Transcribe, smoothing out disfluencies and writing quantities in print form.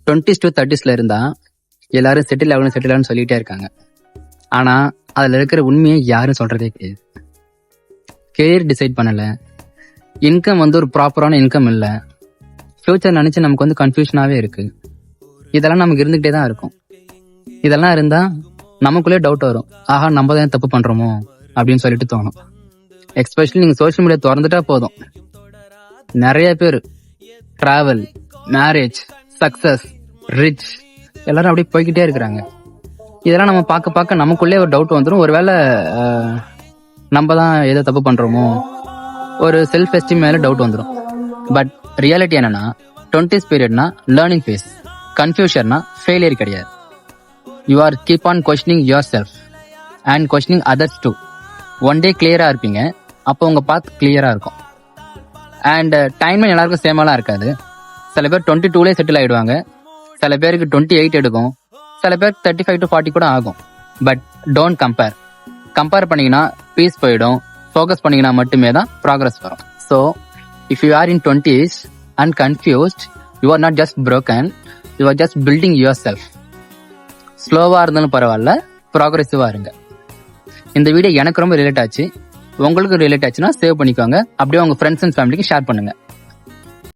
20s to 30s இருந்தா எல்லாரும் settle ஆகணும்னு சொல்லிட்டே இருக்காங்க. ஆனா அதுல இருக்கிற உண்மையை யாரும் சொல்றதே கிடையாது. கெரியர் டிசைட் பண்ணல, இன்கம் ஒரு ப்ராப்பரான இன்கம் இல்ல, ஃபியூச்சர் நினைச்சு நமக்கு கன்ஃபியூஷனாவே இருக்கு. இதெல்லாம் நமக்கு இருந்துகிட்டே தான் இருக்கும். இதெல்லாம் இருந்தா நமக்குள்ளே டவுட் வரும், ஆஹா நம்ம தான் தப்பு பண்றோமோ அப்படின்னு சொல்லிட்டு தோணும். எஸ்பெஷலி நீங்க சோஷியல் மீடியா திறந்துட்டா போதும், நிறைய பேர் டிராவல், மேரேஜ், சக்சஸ், ரிச் எல்லாரும் அப்படியே போய்கிட்டே இருக்கிறாங்க. இதெல்லாம் நம்ம பார்க்க நமக்குள்ளே ஒரு டவுட் வந்துடும், ஒருவேளை நம்ம தான் ஏதோ தப்பு பண்றோமோ, ஒரு செல்ஃப் எஸ்டீம் மேல டவுட் வந்துடும். பட் ரியாலிட்டி என்னன்னா 20s பீரியட்னா லேர்னிங் ஃபேஸ், கன்ஃபியூஷன்னா ஃபெயிலியர் கிடையாது. You are keep on questioning yourself and questioning others too. One day கிளியரா இருப்பீங்க, அப்போ உங்க பாத் கிளியரா இருக்கும். அண்ட் டைம் எல்லாருக்கும் சேமாலாம் இருக்காது. சில பேர் 22லேயே செட்டில் ஆயிடுவாங்க, சில பேருக்கு 28 எடுக்கும், சில பேருக்கு 35 to 40 கூட ஆகும். பட் டோன்ட் கம்பேர் பண்ணீங்கன்னா பீஸ் போயிடும். ஃபோக்கஸ் பண்ணீங்கன்னா மட்டுமே தான் ப்ராக்ரஸ் வரும். So if you are in 20s and confused, you are not just broken, you are just building your self. ஸ்லோவா இருந்தாலும் பரவாயில்ல, ப்ராக்ரெசிவா இருங்க. இந்த வீடியோ எனக்கு ரொம்ப ரிலேட் ஆச்சு, உங்களுக்கு ரிலேட் ஆச்சுன்னா சேவ் பண்ணிக்கோங்க, அப்படியே உங்க ஃப்ரெண்ட்ஸ் அண்ட் ஃபேமிலிக்கு ஷேர் பண்ணுங்க.